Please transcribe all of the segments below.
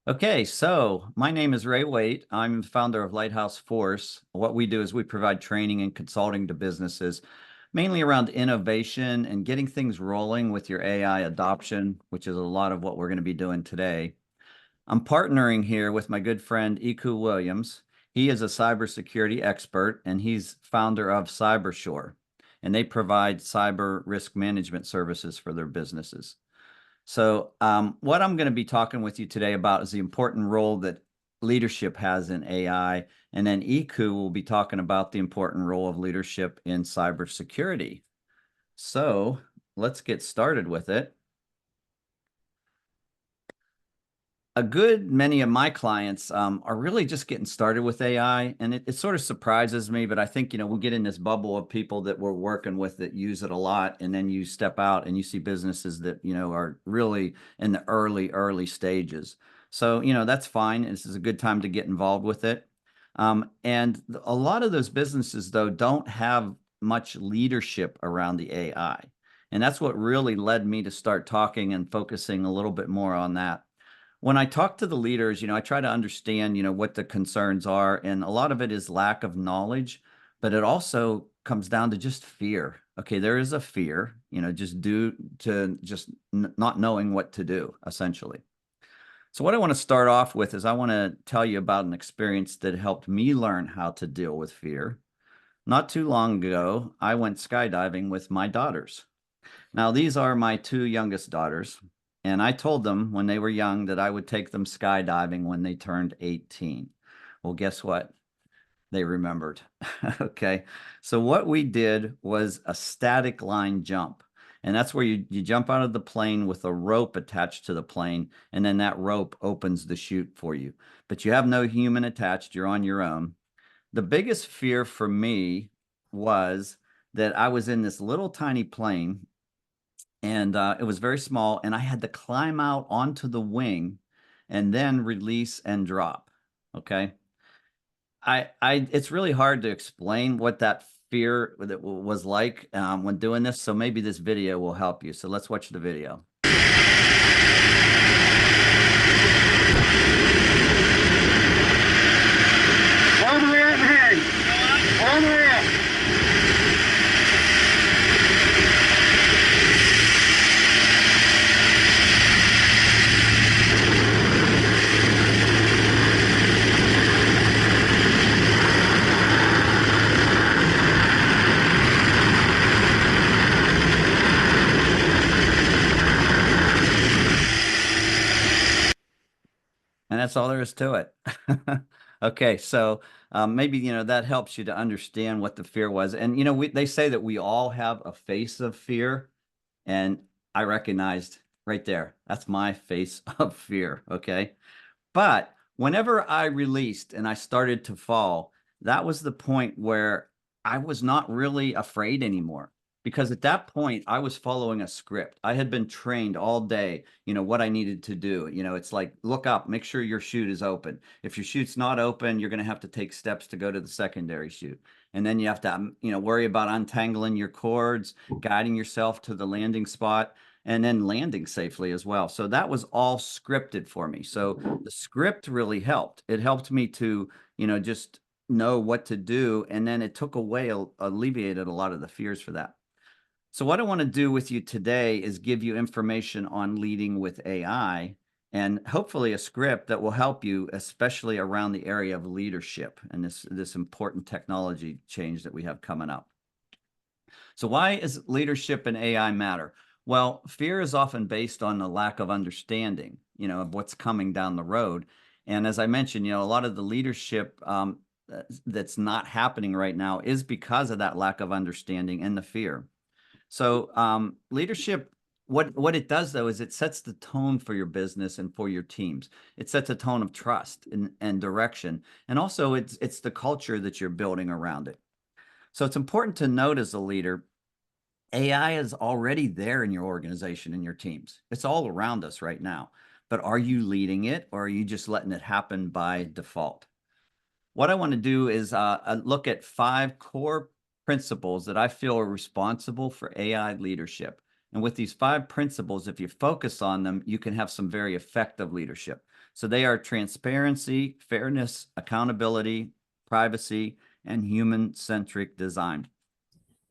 Okay, so my name is Ray Waite. I'm the founder of Lighthouse Force. What we do is we provide training and consulting to businesses, mainly around innovation and getting things rolling with your AI adoption, which is a lot of what we're going to be doing today. I'm partnering here with my good friend Eku Williams. He is a cybersecurity expert and he's founder of CyberSure, and they provide cyber risk management services for their businesses. So, what I'm going to be talking with you today about is the important role that leadership has in AI. And then Iku will be talking about the important role of leadership in cybersecurity. So, let's get started with it. A good many of my clients are really just getting started with AI, and it sort of surprises me. But I think we'll get in this bubble of people that we're working with that use it a lot, and then you step out and you see businesses that are really in the early stages. So that's fine. This is a good time to get involved with it. And a lot of those businesses though don't have much leadership around the AI, and that's what really led me to start talking and focusing a little bit more on that. When I talk to the leaders, I try to understand, what the concerns are. And a lot of it is lack of knowledge, but it also comes down to just fear. Okay, there is a fear, just due to just not knowing what to do, essentially. So what I want to start off with is I want to tell you about an experience that helped me learn how to deal with fear. Not too long ago, I went skydiving with my daughters. Now, these are my two youngest daughters, and I told them when they were young that I would take them skydiving when they turned 18. Well, guess what? They remembered. Okay. So what we did was a static line jump. And that's where you jump out of the plane with a rope attached to the plane, and then that rope opens the chute for you. But you have no human attached, you're on your own. The biggest fear for me was that I was in this little tiny plane, and it was very small, and I had to climb out onto the wing and then release and drop. Okay. It's really hard to explain what that fear that was like when doing this. So maybe this video will help you. So let's watch the video. All the way up ahead. All the way up. And that's all there is to it. Okay, so maybe that helps you to understand what the fear was. And they say that we all have a face of fear, and I recognized right there. That's my face of fear. Okay. But whenever I released and I started to fall, that was the point where I was not really afraid anymore. Because at that point, I was following a script. I had been trained all day, what I needed to do. It's like, look up, make sure your chute is open. If your chute's not open, you're going to have to take steps to go to the secondary chute. And then you have to, worry about untangling your cords, guiding yourself to the landing spot, and then landing safely as well. So that was all scripted for me. So the script really helped. It helped me to, just know what to do. And then it took away, alleviated a lot of the fears for that. So what I want to do with you today is give you information on leading with AI and hopefully a script that will help you, especially around the area of leadership and this important technology change that we have coming up. So why is leadership and AI matter? Well, fear is often based on the lack of understanding, of what's coming down the road. And as I mentioned, a lot of the leadership that's not happening right now is because of that lack of understanding and the fear. So leadership, what it does though is it sets the tone for your business and for your teams. It sets a tone of trust and direction, and also it's the culture that you're building around it. So it's important to note as a leader, AI is already there in your organization and your teams. It's all around us right now. But are you leading it, or are you just letting it happen by default? What I want to do is look at 5 core principles that I feel are responsible for AI leadership. And with these 5 principles, if you focus on them, you can have some very effective leadership. So they are transparency, fairness, accountability, privacy, and human-centric design.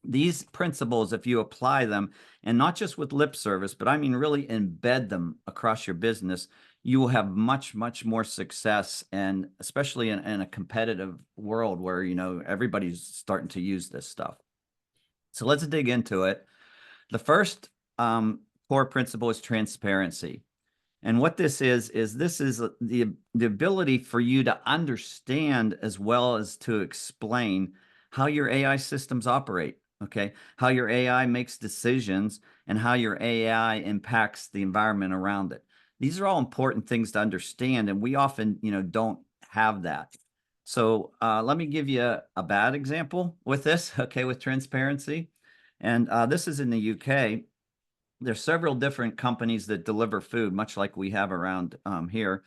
These principles, if you apply them, and not just with lip service, but I mean really embed them across your business, you will have much, much more success, and especially in a competitive world where, everybody's starting to use this stuff. So let's dig into it. The first core principle is transparency. And what this is the ability for you to understand as well as to explain how your AI systems operate, okay? How your AI makes decisions and how your AI impacts the environment around it. These are all important things to understand, and we often, don't have that. So let me give you a bad example with this, okay, with transparency. And this is in the UK. There's several different companies that deliver food, much like we have around here.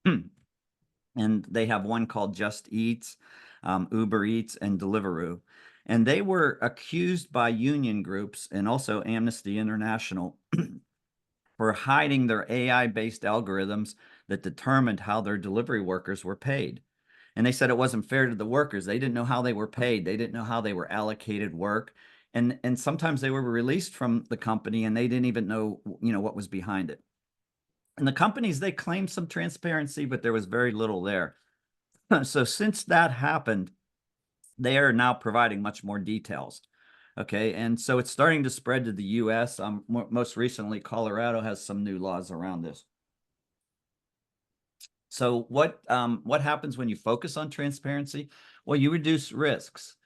And they have one called Just Eats, Uber Eats, and Deliveroo. And they were accused by union groups and also Amnesty International for hiding their AI-based algorithms that determined how their delivery workers were paid. And they said it wasn't fair to the workers. They didn't know how they were paid. They didn't know how they were allocated work. And sometimes they were released from the company and they didn't even know, what was behind it. And the companies, they claimed some transparency, but there was very little there. So since that happened, they are now providing much more details. Okay, and so it's starting to spread to the US. Most recently, Colorado has some new laws around this. So what happens when you focus on transparency? Well, you reduce risks.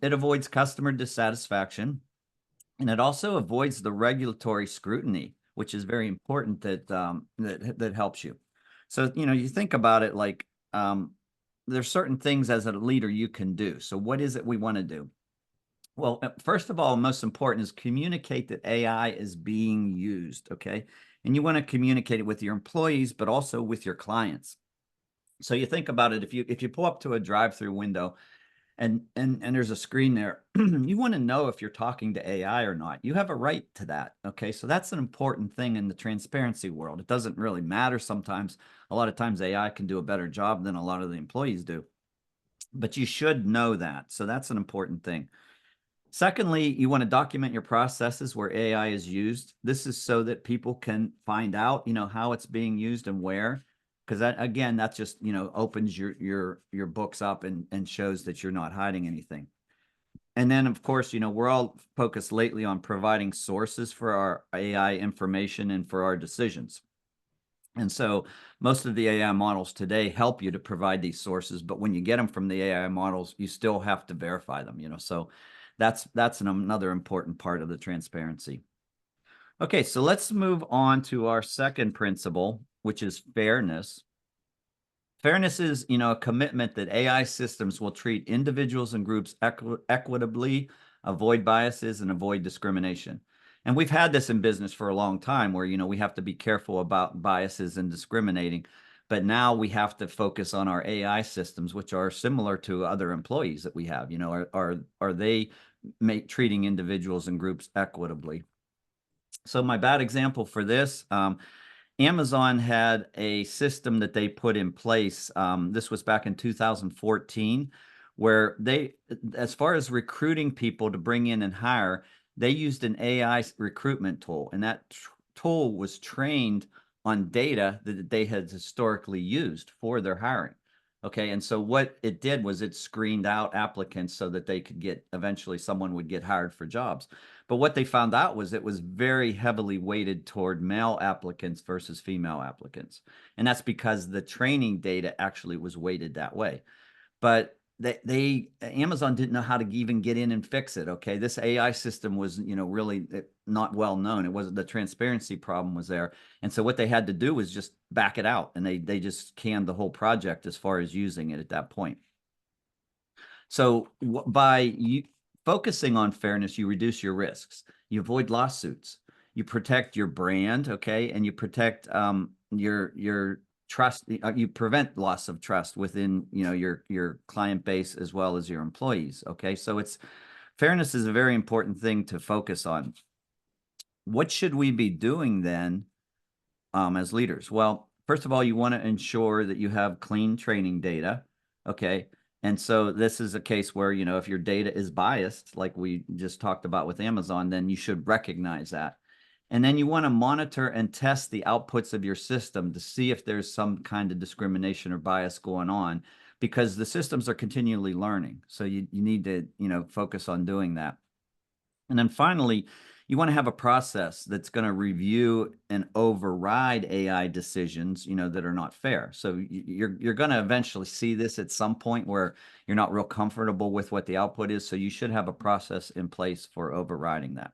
It avoids customer dissatisfaction, and it also avoids the regulatory scrutiny, which is very important that helps you. So, you think about it like there's certain things as a leader you can do. So what is it we want to do? Well, first of all, most important is communicate that AI is being used, okay? And you want to communicate it with your employees, but also with your clients. So you think about it, if you pull up to a drive-through window and there's a screen there, you want to know if you're talking to AI or not. You have a right to that, okay? So that's an important thing in the transparency world. It doesn't really matter sometimes. A lot of times AI can do a better job than a lot of the employees do. But you should know that. So that's an important thing. Secondly, you want to document your processes where AI is used. This is so that people can find out, how it's being used and where. Because that, again, that just, opens your books up and shows that you're not hiding anything. And then, of course, we're all focused lately on providing sources for our AI information and for our decisions. And so most of the AI models today help you to provide these sources, but when you get them from the AI models, you still have to verify them, so that's another important part of the transparency. Okay, so let's move on to our second principle, which is fairness. Fairness is, a commitment that AI systems will treat individuals and groups equitably, avoid biases, and avoid discrimination. And we've had this in business for a long time where, we have to be careful about biases and discriminating. But now we have to focus on our AI systems, which are similar to other employees that we have. Are they treating individuals and groups equitably? So my bad example for this, Amazon had a system that they put in place. This was back in 2014, where they, as far as recruiting people to bring in and hire, they used an AI recruitment tool, and that tool was trained on data that they had historically used for their hiring. Okay, and so what it did was it screened out applicants so that they could eventually someone would get hired for jobs. But what they found out was it was very heavily weighted toward male applicants versus female applicants. And that's because the training data actually was weighted that way. But Amazon didn't know how to even get in and fix it. Okay, this AI system was, really not well known. It wasn't, the transparency problem was there, and so what they had to do was just back it out, and they just canned the whole project as far as using it at that point. So by focusing on fairness, you reduce your risks, you avoid lawsuits, you protect your brand, okay, and you protect your trust. You prevent loss of trust within your client base as well as your employees. Okay, so fairness is a very important thing to focus on. what should we be doing then as leaders? Well, first of all, you want to ensure that you have clean training data. Okay. And so this is a case where, if your data is biased, like we just talked about with Amazon, then you should recognize that. And then you want to monitor and test the outputs of your system to see if there's some kind of discrimination or bias going on, because the systems are continually learning. So you need to, focus on doing that. And then finally, you want to have a process that's going to review and override AI decisions, that are not fair. So you're going to eventually see this at some point where you're not real comfortable with what the output is. So you should have a process in place for overriding that.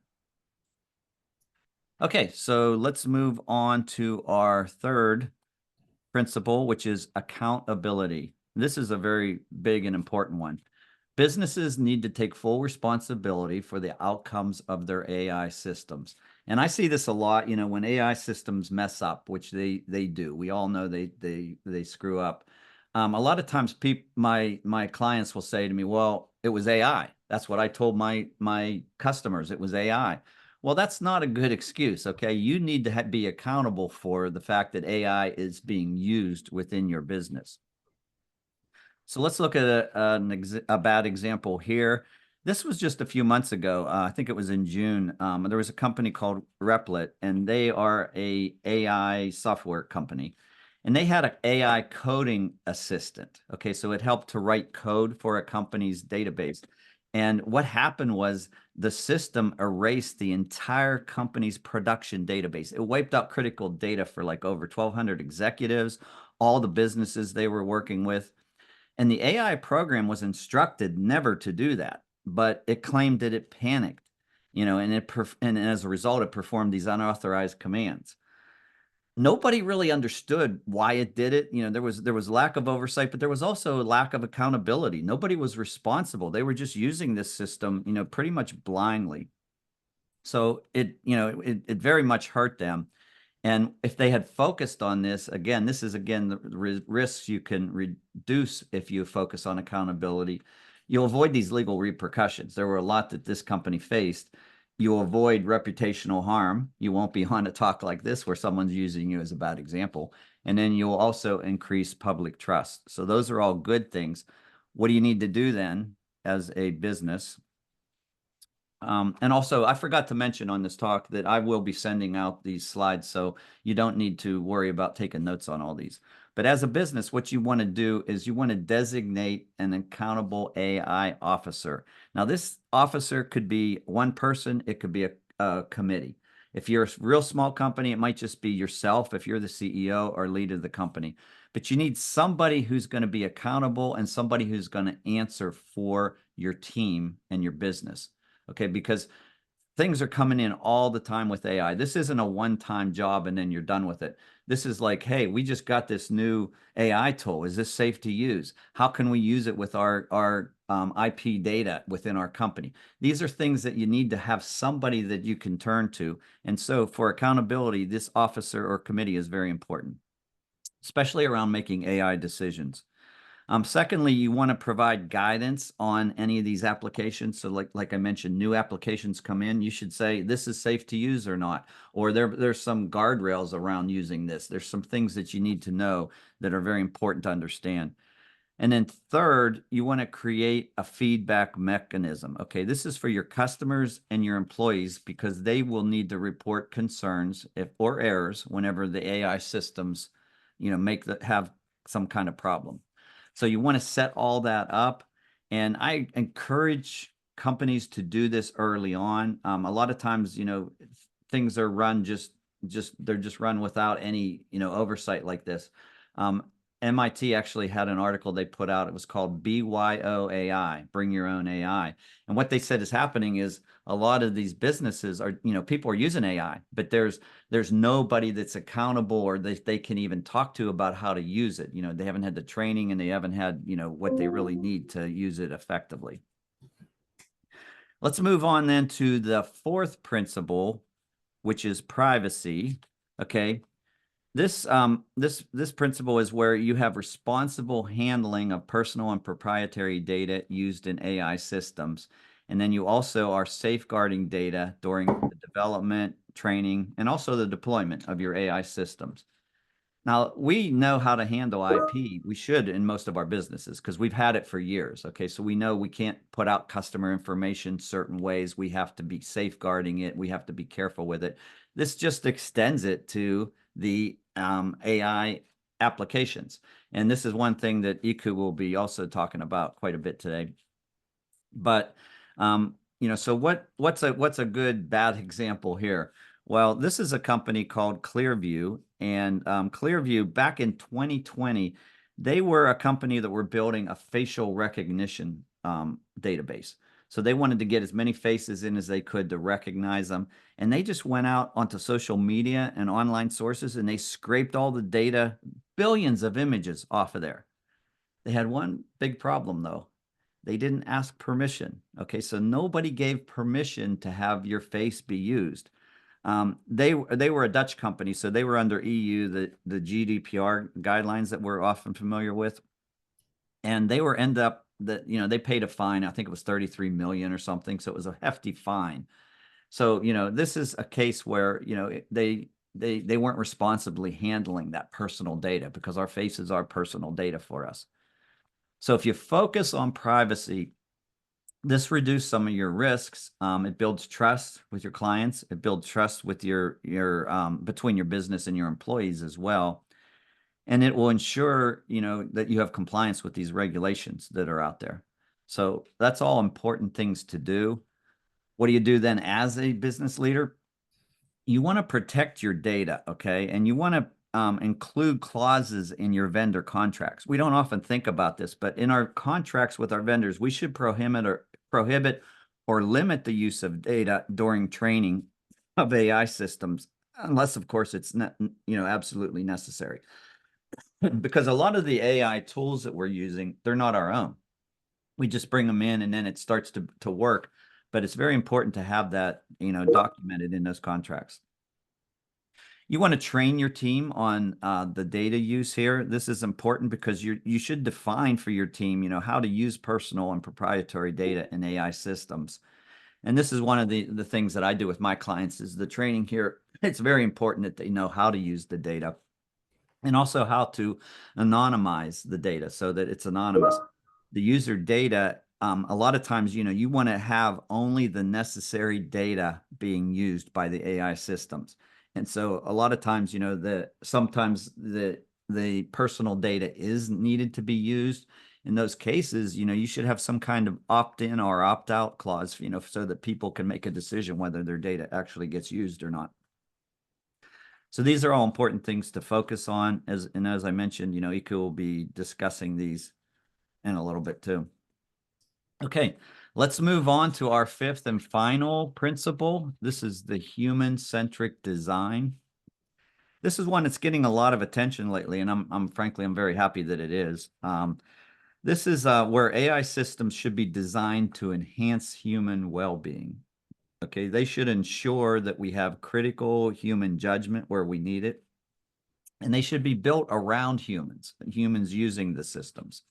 Okay, so let's move on to our third principle, which is accountability. This is a very big and important one. Businesses need to take full responsibility for the outcomes of their AI systems. And I see this a lot, when AI systems mess up, which they do. We all know they screw up. A lot of times my clients will say to me, "Well, it was AI. That's what I told my customers. It was AI." Well, that's not a good excuse, okay? You need to be accountable for the fact that AI is being used within your business. So let's look at a bad example here. This was just a few months ago. I think it was in June. There was a company called Replit, and they are a AI software company. And they had an AI coding assistant. Okay, so it helped to write code for a company's database. And what happened was the system erased the entire company's production database. It wiped out critical data for like over 1,200 executives, all the businesses they were working with. And the AI program was instructed never to do that, but it claimed that it panicked, and as a result, it performed these unauthorized commands. Nobody really understood why it did it. There was lack of oversight, but there was also a lack of accountability. Nobody was responsible. They were just using this system, pretty much blindly. So it very much hurt them. And if they had focused on this, again, this is the risks you can reduce if you focus on accountability. You'll avoid these legal repercussions. There were a lot that this company faced. You'll avoid reputational harm. You won't be on a talk like this where someone's using you as a bad example. And then you'll also increase public trust. So those are all good things. What do you need to do then as a business? And also, I forgot to mention on this talk that I will be sending out these slides, so you don't need to worry about taking notes on all these. But as a business, what you want to do is you want to designate an accountable AI officer. Now, this officer could be one person. It could be a committee. If you're a real small company, it might just be yourself if you're the CEO or leader of the company. But you need somebody who's going to be accountable and somebody who's going to answer for your team and your business. Okay, because things are coming in all the time with AI. This isn't a one-time job and then you're done with it. This is like, hey, we just got this new AI tool. Is this safe to use? How can we use it with our IP data within our company? These are things that you need to have somebody that you can turn to. And so for accountability, this officer or committee is very important, especially around making AI decisions. Secondly, you want to provide guidance on any of these applications. So like I mentioned, new applications come in, you should say, this is safe to use or not, or there's some guardrails around using this. There's some things that you need to know that are very important to understand. And then third, you want to create a feedback mechanism. Okay, this is for your customers and your employees because they will need to report concerns or errors whenever the AI systems, have some kind of problem. So you want to set all that up. And I encourage companies to do this early on. A lot of times, things are run they're just run without any, oversight like this. MIT actually had an article they put out. It was called BYOAI, Bring Your Own AI. And what they said is happening is a lot of these businesses are, people are using AI, but there's nobody that's accountable or they can even talk to about how to use it. They haven't had the training and they haven't had, what they really need to use it effectively. Let's move on then to the fourth principle, which is privacy. Okay. This principle is where you have responsible handling of personal and proprietary data used in AI systems. And then you also are safeguarding data during the development, training, and also the deployment of your AI systems. Now, we know how to handle IP. We should in most of our businesses because we've had it for years. Okay. So we know we can't put out customer information certain ways. We have to be safeguarding it. We have to be careful with it. This just extends it to the AI applications. And this is one thing that Eku will be also talking about quite a bit today. But so what's a good bad example here? Well, this is a company called Clearview, and Clearview back in 2020, they were a company that were building a facial recognition database. So they wanted to get as many faces in as they could to recognize them. And they just went out onto social media and online sources and they scraped all the data, billions of images off of there. They had one big problem though. They didn't ask permission. Okay, so nobody gave permission to have your face be used. They were a Dutch company, so they were under EU, the GDPR guidelines that we're often familiar with, and they were they paid a fine. I think it was 33 million or something, so it was a hefty fine. So this is a case where they weren't responsibly handling that personal data because our faces are personal data for us. So if you focus on privacy, this reduces some of your risks. It builds trust with your clients. It builds trust with your between your business and your employees as well. And it will ensure, that you have compliance with these regulations that are out there. So that's all important things to do. What do you do then as a business leader? You want to protect your data, okay? And you want to include clauses in your vendor contracts. We don't often think about this, but in our contracts with our vendors, we should prohibit or limit the use of data during training of AI systems, unless, of course, it's not, absolutely necessary. Because a lot of the AI tools that we're using, they're not our own. We just bring them in and then it starts to work. But it's very important to have that, documented in those contracts. You want to train your team on the data use here. This is important because you should define for your team, how to use personal and proprietary data in AI systems. And this is one of the things that I do with my clients is the training here. It's very important that they know how to use the data and also how to anonymize the data so that it's anonymous. The user data, a lot of times, you want to have only the necessary data being used by the AI systems. And so a lot of times, sometimes the personal data is needed to be used. In those cases, you should have some kind of opt-in or opt-out clause, so that people can make a decision whether their data actually gets used or not. So these are all important things to focus on. As I mentioned, Eku will be discussing these in a little bit too. Okay, let's move on to our fifth and final principle. This is the human-centric design. This is one that's getting a lot of attention lately, and I'm frankly very happy that it is. This is where AI systems should be designed to enhance human well-being. Okay, they should ensure that we have critical human judgment where we need it, and they should be built around humans using the systems.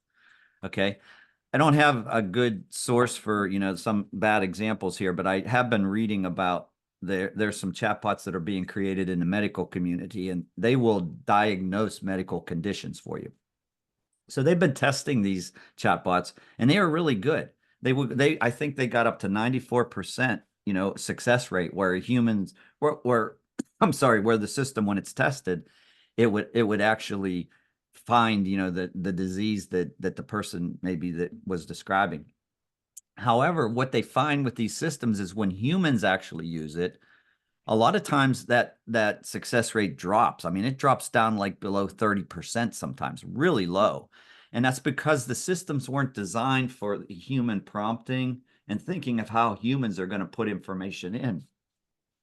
Okay, I don't have a good source for some bad examples here, but I have been reading about there's some chatbots that are being created in the medical community, and they will diagnose medical conditions for you. So they've been testing these chatbots, and they are really good. I think they got up to 94%, success rate where humans where the system, when it's tested, it would actually find, the disease that the person maybe that was describing. However, what they find with these systems is when humans actually use it, a lot of times that success rate drops. I mean, it drops down like below 30% sometimes, really low. And that's because the systems weren't designed for human prompting and thinking of how humans are going to put information in.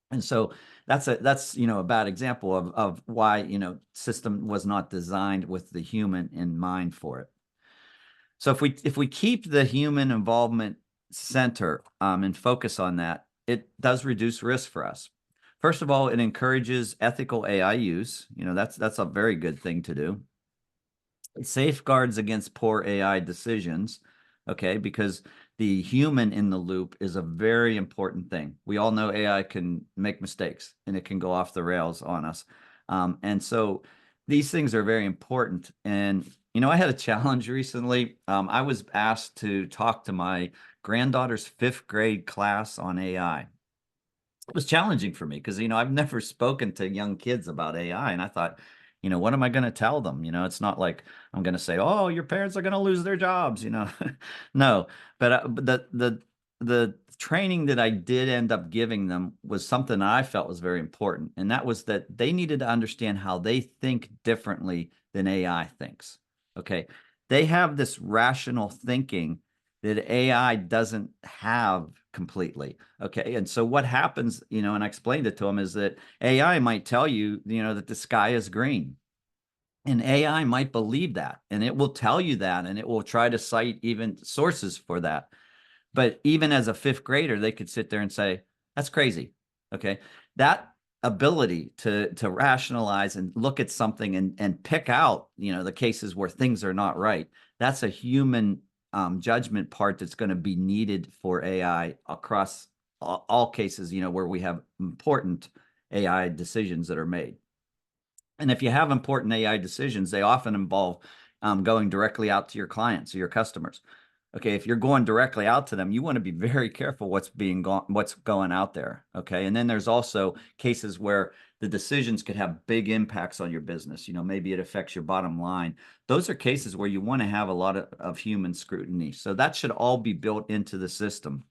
And so that's a bad example of why, system was not designed with the human in mind for it. So if we keep the human involvement center and focus on that, it does reduce risk for us. First of all, it encourages ethical AI use. That's a very good thing to do. It safeguards against poor AI decisions, okay, because the human in the loop is a very important thing. We all know AI can make mistakes and it can go off the rails on us. And so these things are very important. And, I had a challenge recently. I was asked to talk to my granddaughter's 5th grade class on AI. It was challenging for me because, I've never spoken to young kids about AI. And I thought, what am I going to tell them? It's not like I'm going to say, oh, your parents are going to lose their jobs, No, but the training that I did end up giving them was something I felt was very important. And that was that they needed to understand how they think differently than AI thinks. Okay. They have this rational thinking that AI doesn't have completely. Okay. And so what happens, and I explained it to them, is that AI might tell you, that the sky is green. And AI might believe that, and it will tell you that, and it will try to cite even sources for that. But even as a 5th grader, they could sit there and say, that's crazy. Okay. That ability to rationalize and look at something and pick out, the cases where things are not right. That's a human judgment part that's going to be needed for AI across all cases, where we have important AI decisions that are made. And if you have important AI decisions, they often involve going directly out to your clients or your customers. Okay, if you're going directly out to them, you want to be very careful what's going out there. Okay, and then there's also cases where the decisions could have big impacts on your business. Maybe it affects your bottom line. Those are cases where you want to have a lot of human scrutiny. So that should all be built into the system.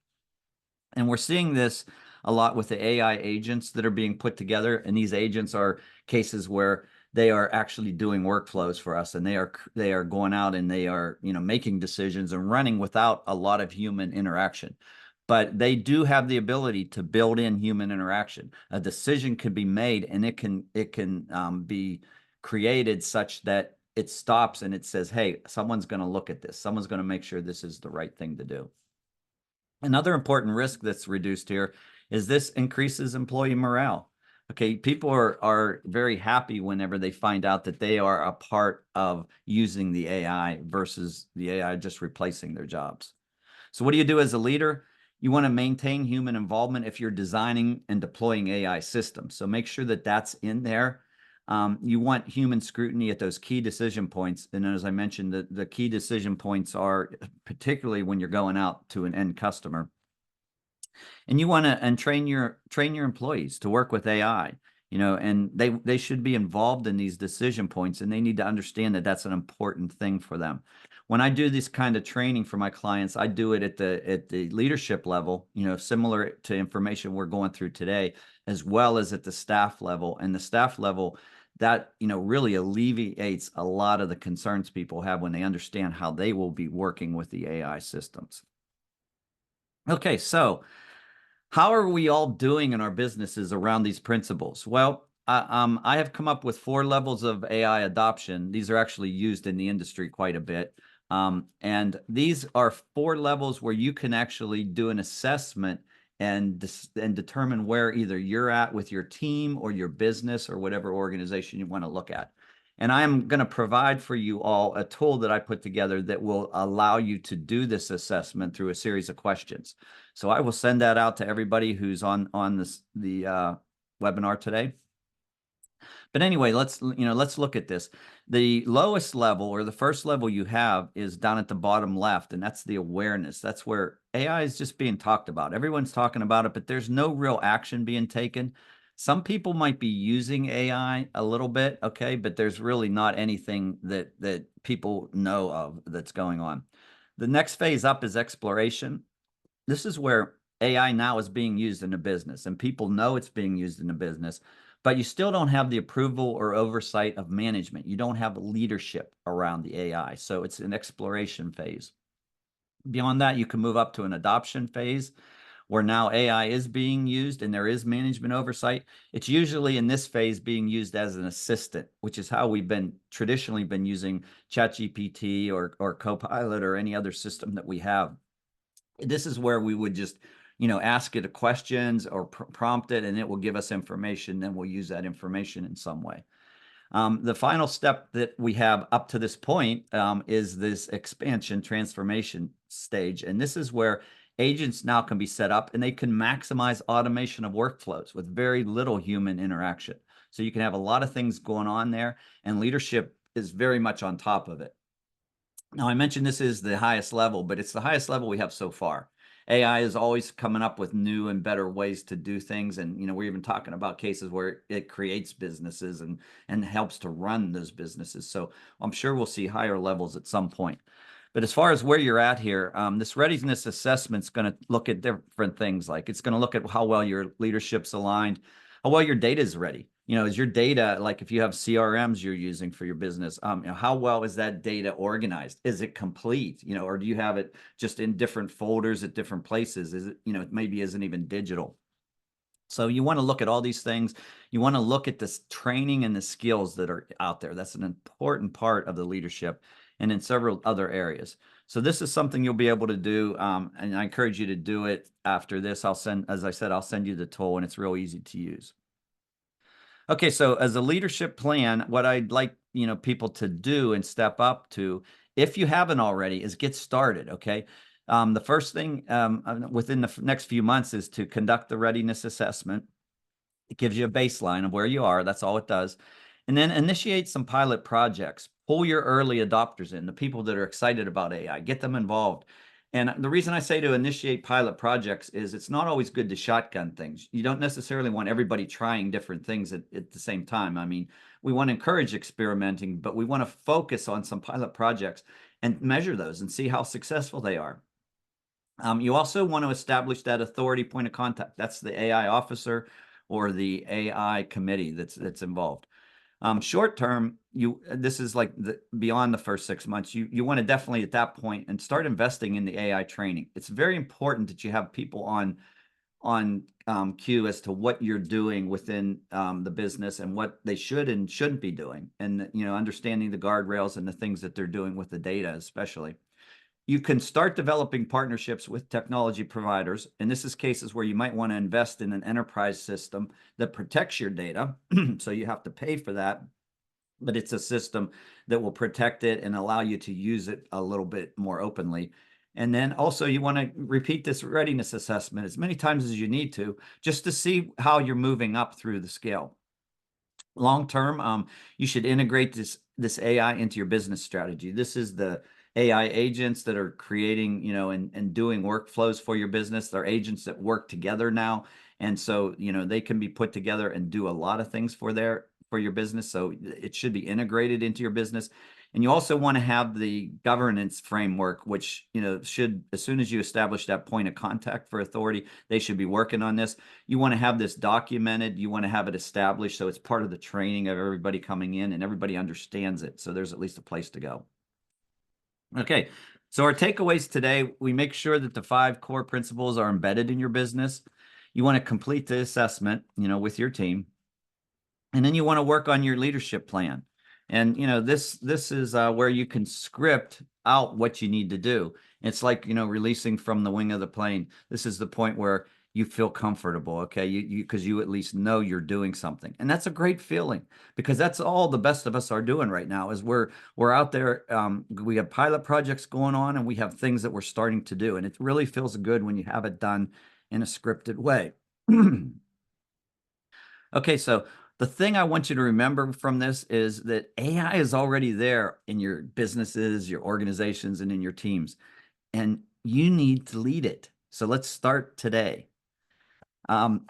And we're seeing this a lot with the AI agents that are being put together. And these agents are cases where they are actually doing workflows for us, and they are going out and they are, making decisions and running without a lot of human interaction. But they do have the ability to build in human interaction. A decision can be made, and it can be created such that it stops and it says, hey, someone's going to look at this. Someone's going to make sure this is the right thing to do. Another important risk that's reduced here is this increases employee morale. Okay, people are very happy whenever they find out that they are a part of using the AI versus the AI just replacing their jobs. So what do you do as a leader? You want to maintain human involvement if you're designing and deploying AI systems. So make sure that that's in there. You want human scrutiny at those key decision points. And as I mentioned, the key decision points are particularly when you're going out to an end customer. And you want to train your employees to work with AI, and they should be involved in these decision points, and they need to understand that that's an important thing for them. When I do this kind of training for my clients, I do it at the leadership level, similar to information we're going through today, as well as at the staff level. And the staff level, that really alleviates a lot of the concerns people have when they understand how they will be working with the AI systems. Okay, so how are we all doing in our businesses around these principles? Well, I have come up with 4 levels of AI adoption. These are actually used in the industry quite a bit. And these are 4 levels where you can actually do an assessment and determine where either you're at with your team or your business or whatever organization you want to look at. And I'm going to provide for you all a tool that I put together that will allow you to do this assessment through a series of questions. So I will send that out to everybody who's on the webinar today. But anyway, let's look at this. The lowest level, or the first level you have, is down at the bottom left, and that's the awareness. That's where AI is just being talked about. Everyone's talking about it, but there's no real action being taken. Some people might be using AI a little bit, okay, but there's really not anything that people know of that's going on. The next phase up is exploration. This is where AI now is being used in a business, and people know it's being used in a business, but you still don't have the approval or oversight of management. You don't have leadership around the AI, so it's an exploration phase. Beyond that, you can move up to an adoption phase, where now AI is being used and there is management oversight. It's usually in this phase being used as an assistant, which is how we've traditionally been using ChatGPT or Copilot or any other system that we have. This is where we would just, ask it questions or prompt it, and it will give us information. Then we'll use that information in some way. The final step that we have up to this point is this expansion transformation stage. And this is where agents now can be set up and they can maximize automation of workflows with very little human interaction. So you can have a lot of things going on there, and leadership is very much on top of it. Now, I mentioned this is the highest level, but it's the highest level we have so far. AI is always coming up with new and better ways to do things. And, we're even talking about cases where it creates businesses and helps to run those businesses. So I'm sure we'll see higher levels at some point. But as far as where you're at here, this readiness assessment is going to look at different things. Like it's going to look at how well your leadership's aligned, how well your data is ready. Is your data, like if you have CRMs you're using for your business, how well is that data organized? Is it complete? Or do you have it just in different folders at different places? Is it, it maybe isn't even digital. So you want to look at all these things. You want to look at this training and the skills that are out there. That's an important part of the leadership, and in several other areas. So this is something you'll be able to do, and I encourage you to do it after this. As I said, I'll send you the tool, and it's real easy to use. Okay, so as a leadership plan, what I'd like people to do and step up to, if you haven't already, is get started. Okay, the first thing within the next few months is to conduct the readiness assessment. It gives you a baseline of where you are. That's all it does. And then initiate some pilot projects. Pull your early adopters in, the people that are excited about AI. Get them involved. And the reason I say to initiate pilot projects is it's not always good to shotgun things. You don't necessarily want everybody trying different things at the same time. I mean, we want to encourage experimenting, but we want to focus on some pilot projects and measure those and see how successful they are. You also want to establish that authority point of contact. That's the AI officer or the AI committee that's involved. Short term, this is like beyond the first 6 months. You want to definitely at that point and start investing in the AI training. It's very important that you have people on cue as to what you're doing within the business and what they should and shouldn't be doing, and understanding the guardrails and the things that they're doing with the data, especially. You can start developing partnerships with technology providers. And this is cases where you might want to invest in an enterprise system that protects your data. So you have to pay for that, but it's a system that will protect it and allow you to use it a little bit more openly. And then also you want to repeat this readiness assessment as many times as you need to, just to see how you're moving up through the scale. Long term, you should integrate this AI into your business strategy. This is the AI agents that are creating, and doing workflows for your business. They're agents that work together now. And so, they can be put together and do a lot of things for your business. So it should be integrated into your business. And you also want to have the governance framework, which, should, as soon as you establish that point of contact for authority, they should be working on this. You want to have this documented. You want to have it established so it's part of the training of everybody coming in and everybody understands it. So there's at least a place to go. Okay, so our takeaways today, we make sure that the 5 core principles are embedded in your business. You want to complete the assessment, with your team. And then you want to work on your leadership plan. And, this is where you can script out what you need to do. It's like, releasing from the wing of the plane. This is the point where you feel comfortable, okay? Because you at least know you're doing something. And that's a great feeling, because that's all the best of us are doing right now is we're out there. We have pilot projects going on and we have things that we're starting to do. And it really feels good when you have it done in a scripted way. Okay, so the thing I want you to remember from this is that AI is already there in your businesses, your organizations, and in your teams, and you need to lead it. So let's start today.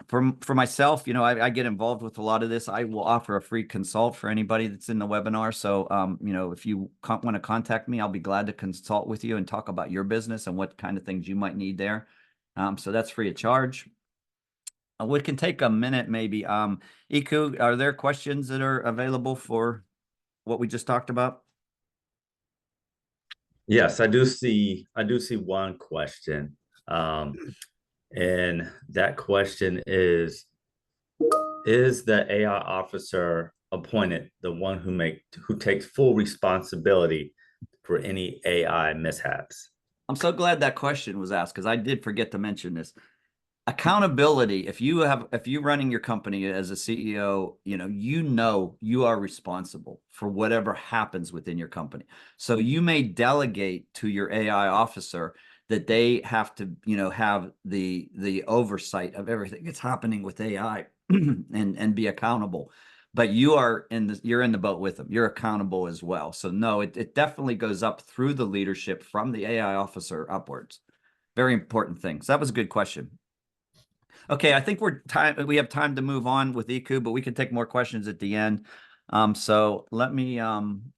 For myself, I get involved with a lot of this. I will offer a free consult for anybody that's in the webinar. So, if you want to contact me, I'll be glad to consult with you and talk about your business and what kind of things you might need there. So that's free of charge. We can take a minute, maybe. Eku, are there questions that are available for what we just talked about? Yes, I do see one question. And that question is the AI officer appointed the one who takes full responsibility for any AI mishaps? I'm so glad that question was asked, because I did forget to mention this. accountability. If you're running your company as a CEO, you are responsible for whatever happens within your company. So you may delegate to your AI officer that they have to, have the oversight of everything that's happening with AI and be accountable. But you're in the boat with them. You're accountable as well. So no, it definitely goes up through the leadership from the AI officer upwards. Very important thing. So that was a good question. Okay, I think we have time to move on with Eku, but we can take more questions at the end. So let me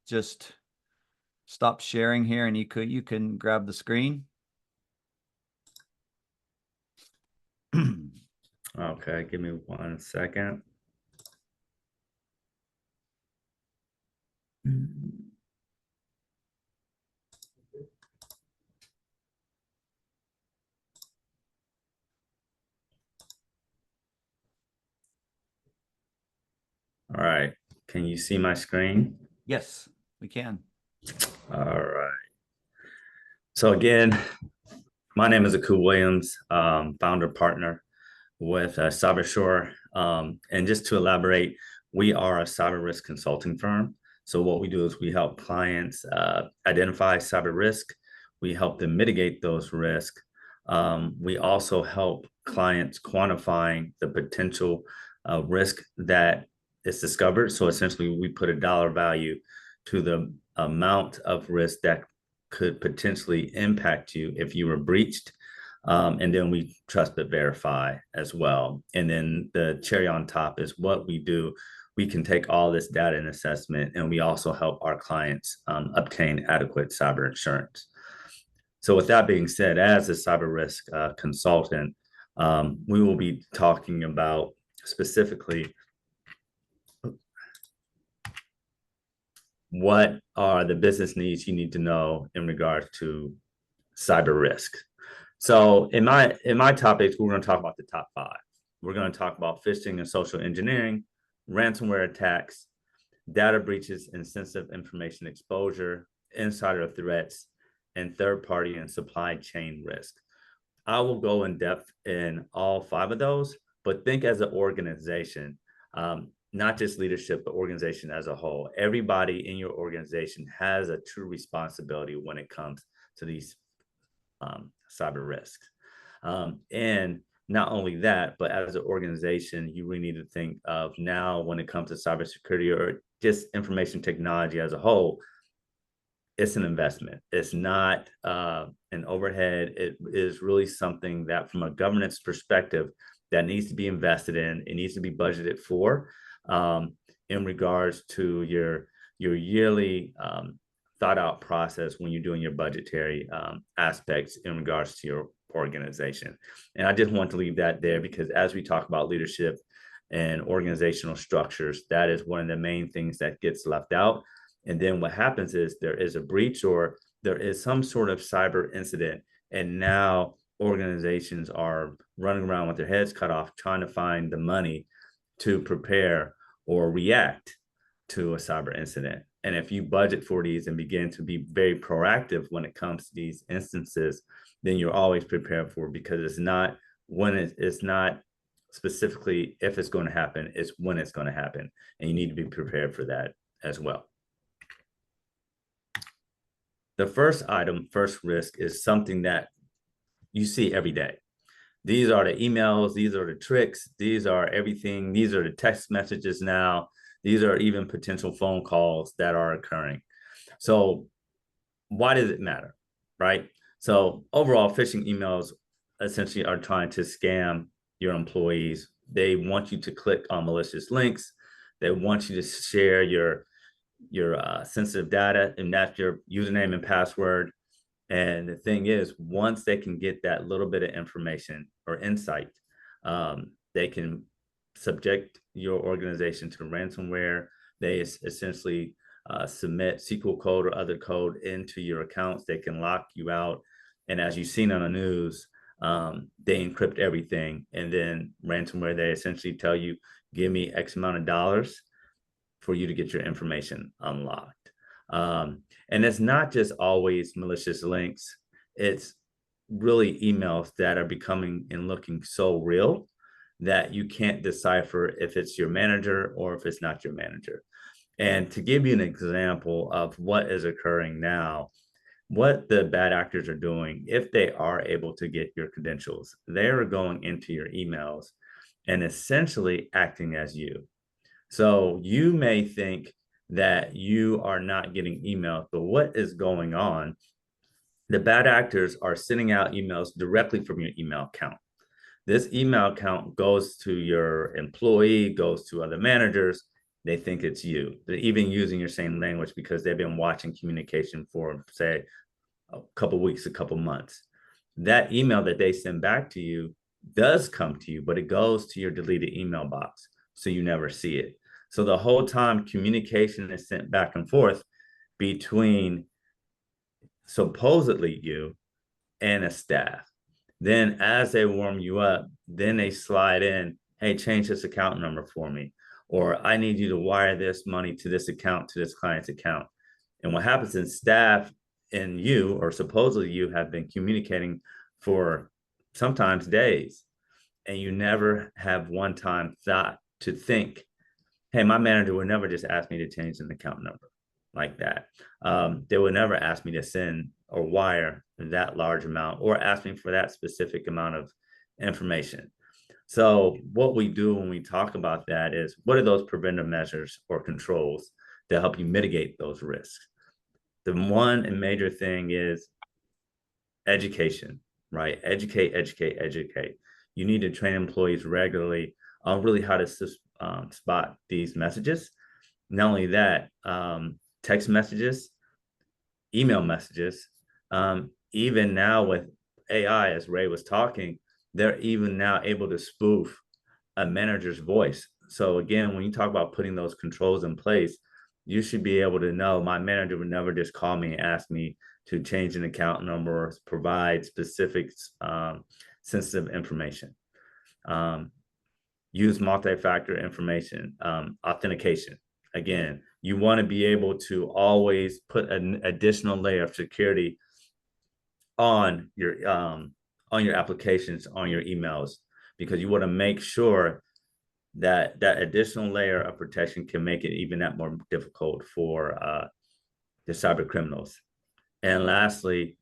just stop sharing here, and Eku, you can grab the screen. Okay, give me 1 second. All right, can you see my screen? Yes, we can. All right. So again, my name is Eku Williams, founder partner with CyberSure. And just to elaborate, we are a cyber risk consulting firm. So what we do is we help clients identify cyber risk. We help them mitigate those risks. We also help clients quantifying the potential risk that is discovered. So essentially, we put a dollar value to the amount of risk that could potentially impact you if you were breached. And then we trust but verify as well. And then the cherry on top is what we do. We can take all this data and assessment, and we also help our clients obtain adequate cyber insurance. So with that being said, as a cyber risk consultant, we will be talking about specifically what are the business needs you need to know in regards to cyber risk. So in my topics, we're going to talk about the top 5. We're going to talk about phishing and social engineering, ransomware attacks, data breaches and sensitive information exposure, insider threats, and third-party and supply chain risk. I will go in depth in all 5 of those, but think as an organization, not just leadership, but organization as a whole. Everybody in your organization has a true responsibility when it comes to these cyber risks. And not only that, but as an organization, you really need to think of now when it comes to cybersecurity or just information technology as a whole, it's an investment. It's not an overhead. It is really something that from a governance perspective that needs to be invested in. It needs to be budgeted for in regards to your yearly thought out process when you're doing your budgetary aspects in regards to your organization. And I just want to leave that there because as we talk about leadership and organizational structures, that is one of the main things that gets left out. And then what happens is there is a breach or there is some sort of cyber incident. And now organizations are running around with their heads cut off, trying to find the money to prepare or react to a cyber incident. And if you budget for these and begin to be very proactive when it comes to these instances, then you're always prepared for it because it's not when it's not specifically if it's going to happen, it's when it's going to happen. And you need to be prepared for that as well. The first item, first risk, is something that you see every day. These are the emails, these are the tricks, these are everything, these are the text messages now, these are even potential phone calls that are occurring. So why does it matter, right? So overall, phishing emails essentially are trying to scam your employees. They want you to click on malicious links. They want you to share your sensitive data, and that's your username and password. And the thing is, once they can get that little bit of information or insight, they can subject your organization to ransomware. They essentially submit SQL code or other code into your accounts. They can lock you out. And as you've seen on the news, they encrypt everything. And then ransomware, they essentially tell you, give me X amount of dollars for you to get your information unlocked. And it's not just always malicious links. It's really emails that are becoming and looking so real that you can't decipher if it's your manager or if it's not your manager. And to give you an example of what is occurring now, what the bad actors are doing, if they are able to get your credentials, they are going into your emails and essentially acting as you. So you may think that you are not getting emails, but what is going on? The bad actors are sending out emails directly from your email account. This email account goes to your employee, goes to other managers. They think it's you. They're even using your same language because they've been watching communication for, say, a couple of weeks, a couple of months. That email that they send back to you does come to you, but it goes to your deleted email box, so you never see it. So the whole time communication is sent back and forth between supposedly you and a staff. Then as they warm you up, then they slide in, hey, change this account number for me, or I need you to wire this money to this account, to this client's account. And what happens is staff and you, or supposedly you, have been communicating for sometimes days, and you never have one time thought to think, hey, my manager would never just ask me to change an account number like that. They would never ask me to send or wire that large amount or ask me for that specific amount of information. So what we do when we talk about that is, what are those preventive measures or controls to help you mitigate those risks? The one and major thing is education, right? Educate, educate, educate. You need to train employees regularly on really how to spot these messages. Not only that, text messages, email messages, even now with AI, as Ray was talking, they're even now able to spoof a manager's voice. So again, when you talk about putting those controls in place, you should be able to know my manager would never just call me and ask me to change an account number or provide specific sensitive information. Use multi-factor information, authentication. Again, you want to be able to always put an additional layer of security on your applications, on your emails, because you want to make sure that that additional layer of protection can make it even that more difficult for the cyber criminals. And lastly,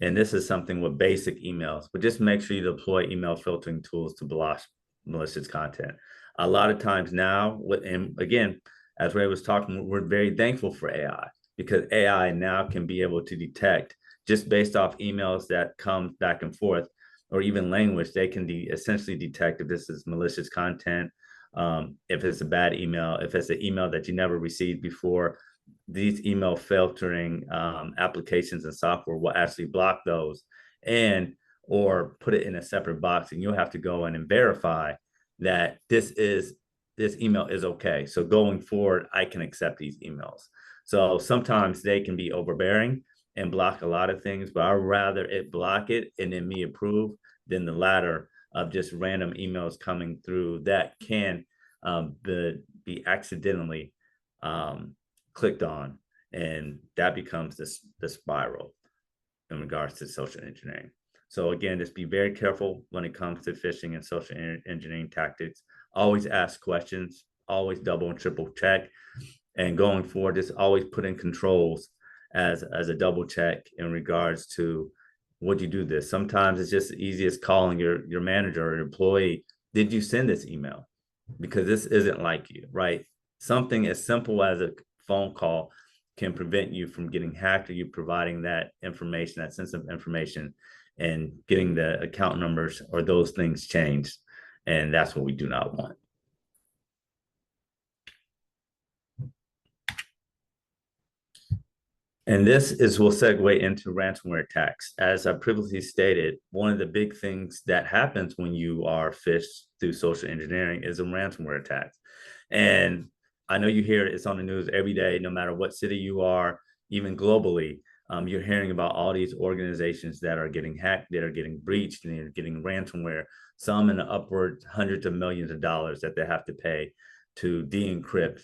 and this is something with basic emails, but just make sure you deploy email filtering tools to block malicious content. A lot of times now, and again, as Ray was talking, we're very thankful for AI, because AI now can be able to detect, just based off emails that come back and forth, or even language, they can essentially detect if this is malicious content, if it's a bad email, if it's an email that you never received before. These email filtering applications and software will actually block those, and or put it in a separate box, and you'll have to go in and verify that this email is okay. So going forward, I can accept these emails. So sometimes they can be overbearing and block a lot of things, but I'd rather it block it and then me approve than the latter of just random emails coming through that can be accidentally clicked on, and that becomes the spiral in regards to social engineering. So again, just be very careful when it comes to phishing and social engineering tactics. Always ask questions, always double and triple check, and going forward, just always put in controls as a double check in regards to, would you do this? Sometimes it's just as easy as calling your manager or your employee. Did you send this email? Because this isn't like you, right? Something as simple as a phone call can prevent you from getting hacked, or you providing that information, that sensitive information, and getting the account numbers or those things changed. And that's what we do not want. And this will segue into ransomware attacks. As I previously stated, one of the big things that happens when you are phished through social engineering is a ransomware attack. And I know you hear it's on the news every day, no matter what city you are, even globally. You're hearing about all these organizations that are getting hacked, that are getting breached, and they're getting ransomware, some in the upward hundreds of millions of dollars that they have to pay to de-encrypt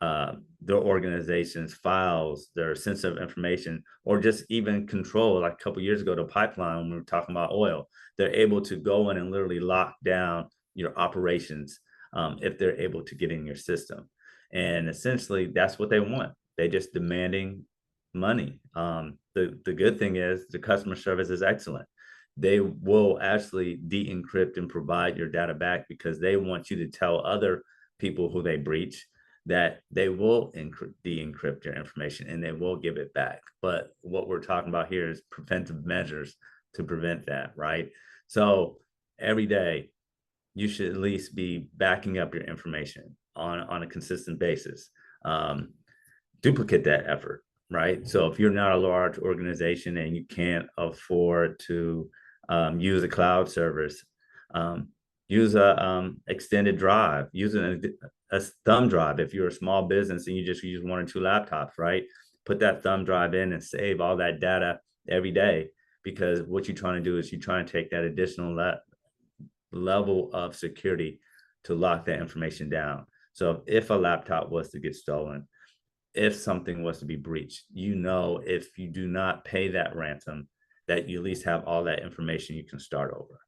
their organization's files, their sensitive information, or just even control. Like a couple of years ago, the pipeline, when we were talking about oil, they're able to go in and literally lock down your operations if they're able to get in your system. And essentially, that's what they want. They just demanding money. The good thing is the customer service is excellent. They will actually de-encrypt and provide your data back because they want you to tell other people who they breach that they will de-encrypt your information and they will give it back. But what we're talking about here is preventive measures to prevent that, right? So every day, you should at least be backing up your information on a consistent basis. Duplicate that effort, right? So if you're not a large organization and you can't afford to use a cloud service, use a extended drive, use a thumb drive. If you're a small business and you just use 1 or 2 laptops, right? Put that thumb drive in and save all that data every day, because what you're trying to do is you're trying to take that additional level of security to lock that information down. So if a laptop was to get stolen, if something was to be breached, you know, if you do not pay that ransom, that you at least have all that information you can start over.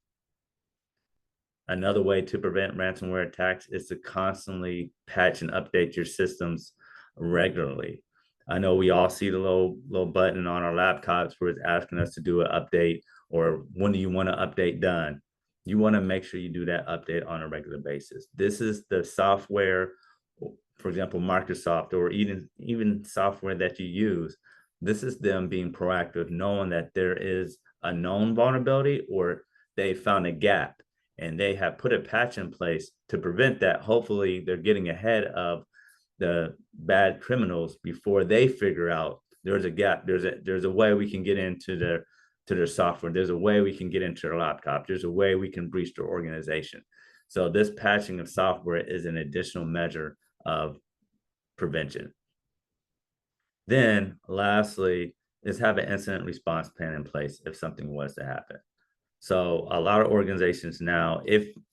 Another way to prevent ransomware attacks is to constantly patch and update your systems regularly. I know we all see the little button on our laptops where it's asking us to do an update, or when do you want an update done? You want to make sure you do that update on a regular basis. This is the software, for example, Microsoft, or even software that you use. This is them being proactive, knowing that there is a known vulnerability or they found a gap and they have put a patch in place to prevent that. Hopefully they're getting ahead of the bad criminals before they figure out there's a gap. There's a way we can get into their software. There's a way we can get into their laptop. There's a way we can breach their organization. So this patching of software is an additional measure of prevention. Then lastly is have an incident response plan in place if something was to happen. So a lot of organizations now,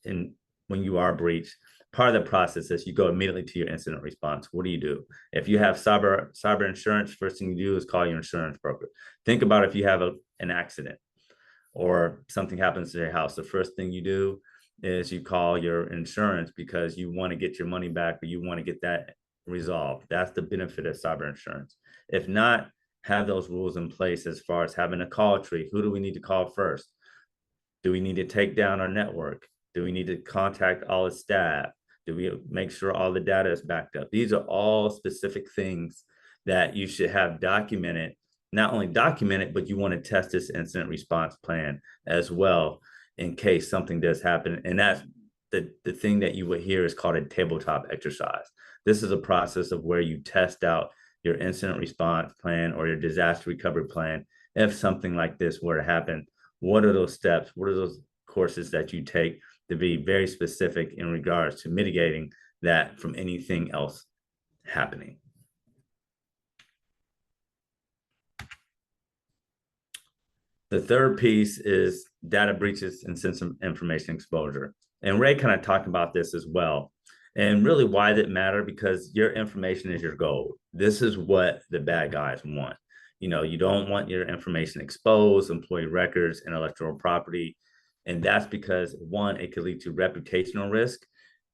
when you are breached, part of the process is you go immediately to your incident response. What do you do? If you have cyber insurance, first thing you do is call your insurance broker. Think about if you have an accident or something happens to your house. The first thing you do is you call your insurance because you want to get your money back or you want to get that resolved. That's the benefit of cyber insurance. If not, have those rules in place as far as having a call tree. Who do we need to call first? Do we need to take down our network? Do we need to contact all the staff? Do we make sure all the data is backed up? These are all specific things that you should have documented. Not only documented, but you want to test this incident response plan as well in case something does happen. And that's the thing that you would hear is called a tabletop exercise. This is a process of where you test out your incident response plan or your disaster recovery plan. If something like this were to happen, what are those steps? What are those courses that you take to be very specific in regards to mitigating that from anything else happening? The third piece is data breaches and sensitive information exposure. And Ray kind of talked about this as well. And really, why did it matter? Because your information is your gold. This is what the bad guys want. You know, you don't want your information exposed, employee records, intellectual property. And that's because, one, it could lead to reputational risk.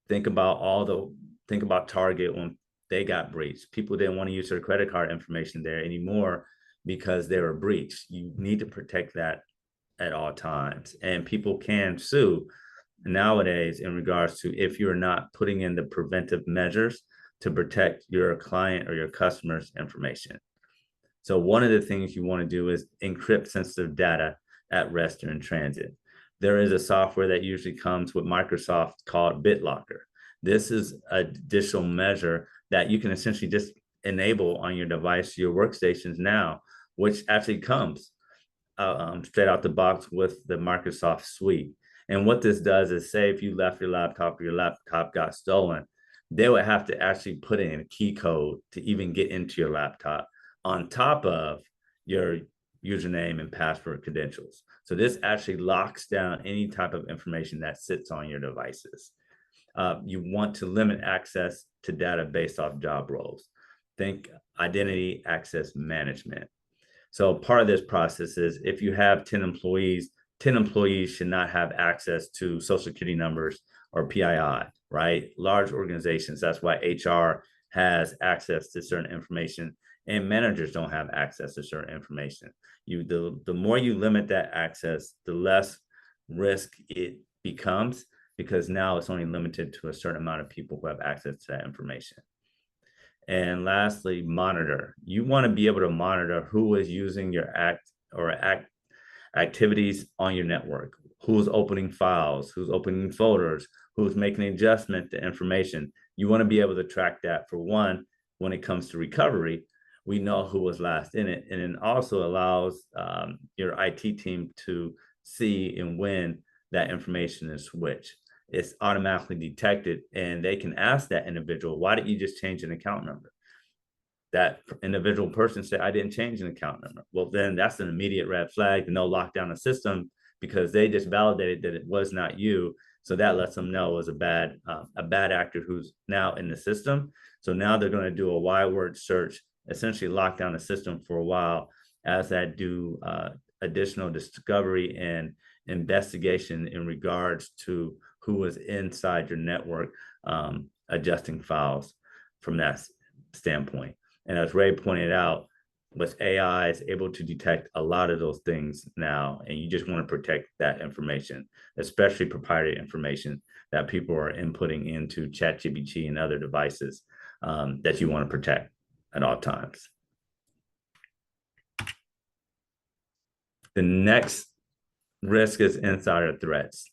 Think about Target when they got breached. People didn't want to use their credit card information there anymore because they were breached. You need to protect that at all times. And people can sue nowadays in regards to if you're not putting in the preventive measures to protect your client or your customer's information. So one of the things you want to do is encrypt sensitive data at rest or in transit. There is a software that usually comes with Microsoft called BitLocker. This is an additional measure that you can essentially just enable on your device, your workstations now, which actually comes straight out the box with the Microsoft suite. And what this does is, say if you left your laptop or your laptop got stolen, they would have to actually put in a key code to even get into your laptop on top of your username and password credentials. So this actually locks down any type of information that sits on your devices. You want to limit access to data based off job roles. Think identity access management. So part of this process is if you have 10 employees, 10 employees should not have access to social security numbers or PII, right? Large organizations, that's why HR has access to certain information and managers don't have access to certain information. The more you limit that access, the less risk it becomes, because now it's only limited to a certain amount of people who have access to that information. And lastly, monitor. You want to be able to monitor who is using your activities on your network, who's opening files, who's opening folders, who's making an adjustment to information. You want to be able to track that. For one, when it comes to recovery, we know who was last in it. And it also allows your IT team to see and when that information is switched. It's automatically detected, and they can ask that individual, why did you just change an account number? That individual person said, I didn't change an account number. Well, then that's an immediate red flag, and they'll lock down the system because they just validated that it was not you. So that lets them know it was a bad actor who's now in the system. So now they're going to do a Y-word search, essentially lock down the system for a while as that do additional discovery and investigation in regards to who was inside your network, adjusting files from that standpoint. And as Ray pointed out, with AI, it's able to detect a lot of those things now, and you just want to protect that information, especially proprietary information that people are inputting into ChatGPT and other devices that you want to protect at all times. The next risk is insider threats.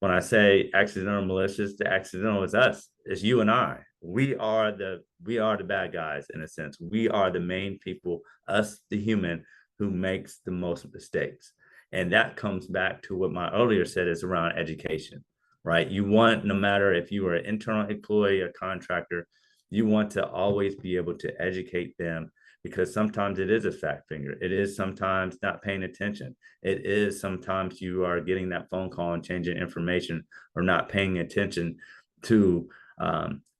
When I say accidental malicious, the accidental is us. It's you and I. We are the bad guys in a sense. We are the main people, us, the human, who makes the most mistakes. And that comes back to what my earlier said is around education, right? You want, no matter if you are an internal employee or contractor, you want to always be able to educate them, because sometimes it is a fat finger. It is sometimes not paying attention. It is sometimes you are getting that phone call and changing information, or not paying attention to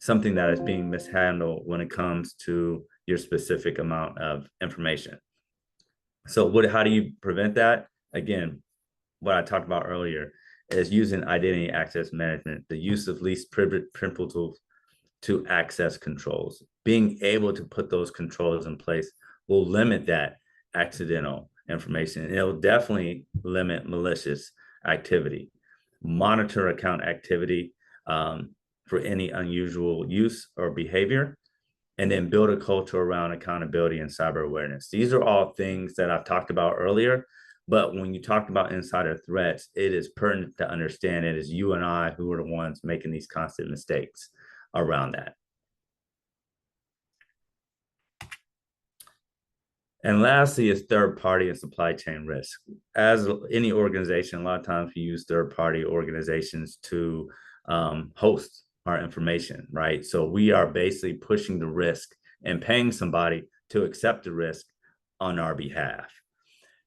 something that is being mishandled when it comes to your specific amount of information. So how do you prevent that? Again, what I talked about earlier is using identity access management, the use of least privileged to access controls. Being able to put those controls in place will limit that accidental information. It'll definitely limit malicious activity. Monitor account activity for any unusual use or behavior, and then build a culture around accountability and cyber awareness. These are all things that I've talked about earlier, but when you talk about insider threats, it is pertinent to understand it is you and I who are the ones making these constant mistakes around that. And lastly is third-party and supply chain risk. As any organization, a lot of times we use third-party organizations to host our information, right? So we are basically pushing the risk and paying somebody to accept the risk on our behalf.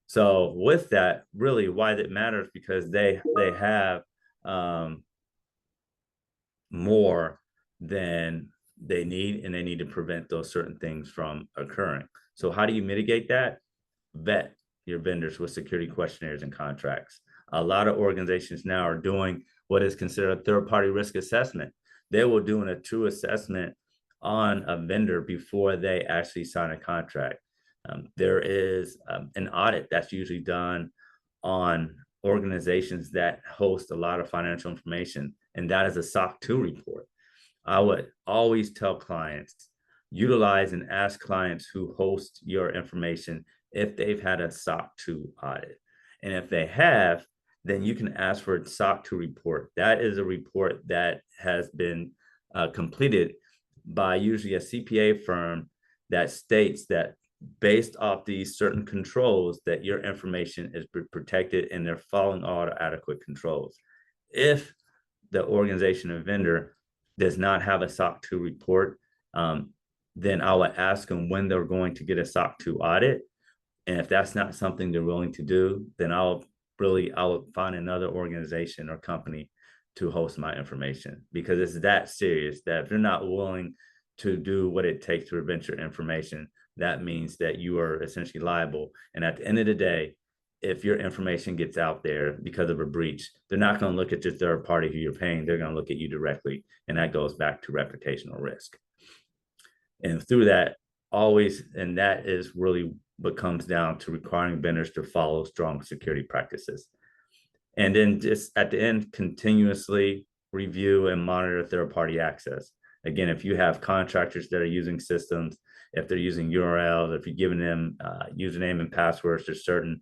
So with that, really why that matters, because they have more than they need, and they need to prevent those certain things from occurring. So how do you mitigate that? Vet your vendors with security questionnaires and contracts. A lot of organizations now are doing what is considered a third-party risk assessment. They will do a true assessment on a vendor before they actually sign a contract. There is an audit that's usually done on organizations that host a lot of financial information, and that is a SOC 2 report. I would always tell clients, utilize and ask clients who host your information if they've had a SOC 2 audit. And if they have, then you can ask for a SOC 2 report. That is a report that has been completed by usually a CPA firm that states that based off these certain controls that your information is protected and they're following all the adequate controls. If the organization or vendor does not have a SOC 2 report, then I would ask them when they're going to get a SOC 2 audit. And if that's not something they're willing to do, then I would find another organization or company to host my information, because it's that serious that if you're not willing to do what it takes to prevent your information, that means that you are essentially liable. And at the end of the day, if your information gets out there because of a breach, they're not going to look at your third party who you're paying. They're going to look at you directly. And that goes back to reputational risk. And through that, always, and that is really what comes down to requiring vendors to follow strong security practices. And then just at the end, continuously review and monitor third-party access. Again, if you have contractors that are using systems, if they're using URLs, if you're giving them username and passwords to certain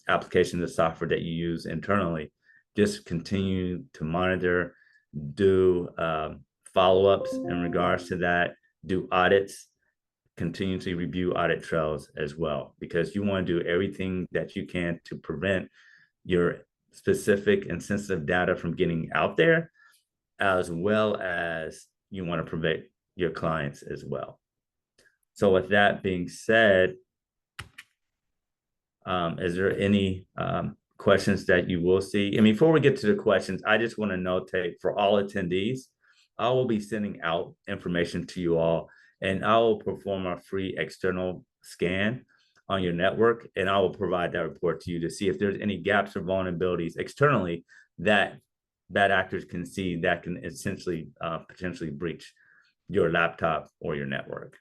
applications of software that you use internally, just continue to monitor, do follow-ups in regards to that, do audits, continuously review audit trails as well, because you want to do everything that you can to prevent your specific and sensitive data from getting out there, as well as you want to prevent your clients as well. So with that being said, is there any questions that you will see? And before we get to the questions, I just want to notate for all attendees, I will be sending out information to you all, and I will perform a free external scan on your network, and I will provide that report to you to see if there's any gaps or vulnerabilities externally that bad actors can see that can essentially potentially breach your laptop or your network.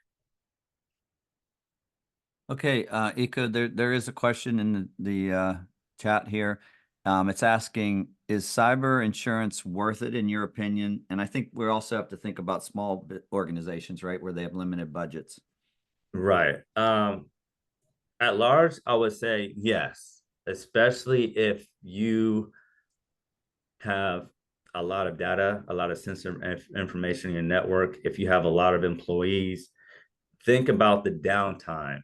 Okay, Eku, there is a question in the chat here. It's asking, is cyber insurance worth it in your opinion? And I think we also have to think about small organizations, right, where they have limited budgets. Right. At large, I would say yes, especially if you have a lot of data, a lot of sensitive information in your network. If you have a lot of employees, think about the downtime.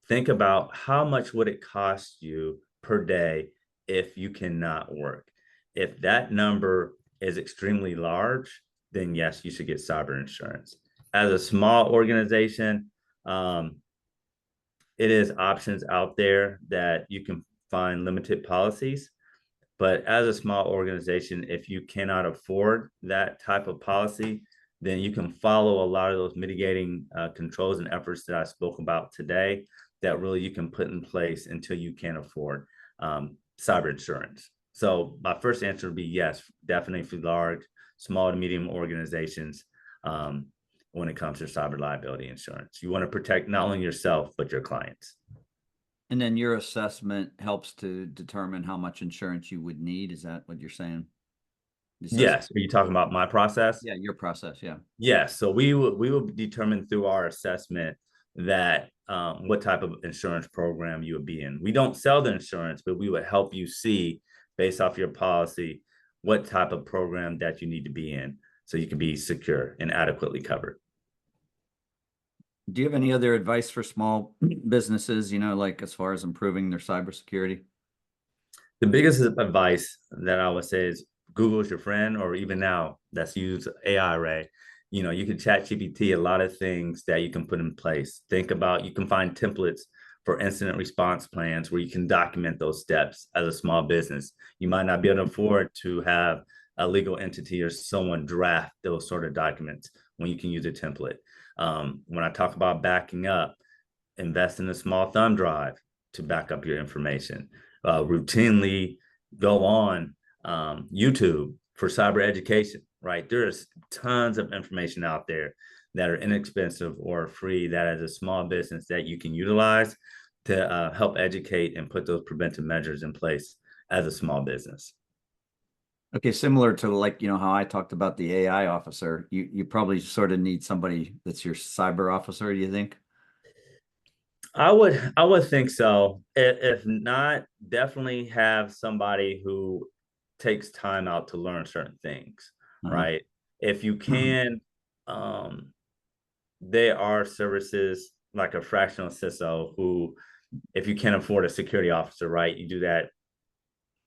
Think about how much would it cost you per day if you cannot work. If that number is extremely large, then yes, you should get cyber insurance. As a small organization, it is options out there that you can find limited policies. But as a small organization, if you cannot afford that type of policy, then you can follow a lot of those mitigating controls and efforts that I spoke about today that really you can put in place until you can afford cyber insurance. So my first answer would be yes, definitely for large, small to medium organizations when it comes to cyber liability insurance. You want to protect not only yourself, but your clients. And then your assessment helps to determine how much insurance you would need. Is that what you're saying? Yes. Are you talking about my process? Yeah, your process. Yeah. Yes. So we will determine through our assessment that what type of insurance program you would be in. We don't sell the insurance, but we would help you see based off your policy what type of program that you need to be in so you can be secure and adequately covered. Do you have any other advice for small businesses, like as far as improving their cybersecurity? The biggest advice that I would say is Google is your friend, or even now let's use AI, Ray. You can chat GPT a lot of things that you can put in place. Think about, you can find templates for incident response plans where you can document those steps as a small business. You might not be able to afford to have a legal entity or someone draft those sort of documents when you can use a template. When I talk about backing up, invest in a small thumb drive to back up your information. Routinely go on YouTube for cyber education, right? There's tons of information out there that are inexpensive or free that as a small business that you can utilize to help educate and put those preventive measures in place as a small business. Okay, similar to how I talked about the AI officer, you probably sort of need somebody that's your cyber officer, do you think? I would think so. If not, definitely have somebody who takes time out to learn certain things, right? If you can, there are services like a fractional CISO who, if you can't afford a security officer, right, you do that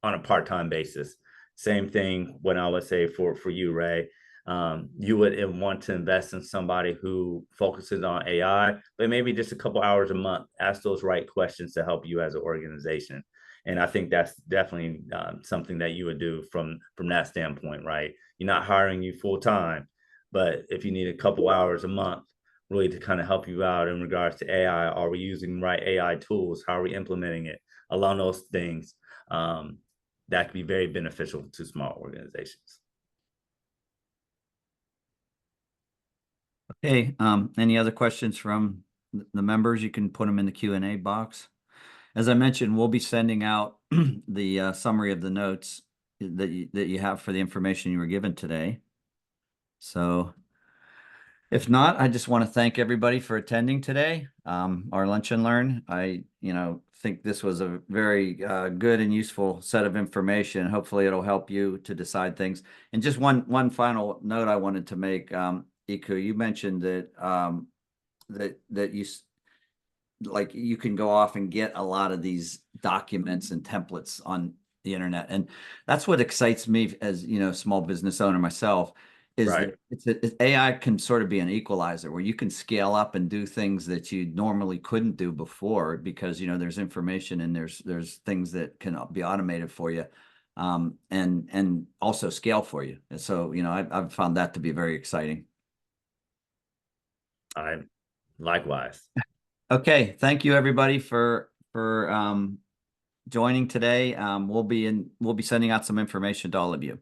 on a part-time basis. Same thing when I would say for you, Ray, you would want to invest in somebody who focuses on AI, but maybe just a couple hours a month, ask those right questions to help you as an organization. And I think that's definitely something that you would do from that standpoint, right? You're not hiring you full time, but if you need a couple hours a month, really to kind of help you out in regards to AI, are we using the right AI tools? How are we implementing it? Along those things, that could be very beneficial to small organizations. Okay, any other questions from the members? You can put them in the Q&A box. As I mentioned, we'll be sending out the summary of the notes that you have for the information you were given today. So if not, I just want to thank everybody for attending today, our Lunch and Learn. I think this was a very good and useful set of information. Hopefully it'll help you to decide things. And just one final note I wanted to make, Eku, you mentioned that that you can go off and get a lot of these documents and templates on the internet, and that's what excites me as small business owner myself. Is Right. that AI can sort of be an equalizer where you can scale up and do things that you normally couldn't do before because there's information and there's things that can be automated for you, and also scale for you. And so I've found that to be very exciting. I likewise. Okay, thank you everybody for joining today. We'll be sending out some information to all of you.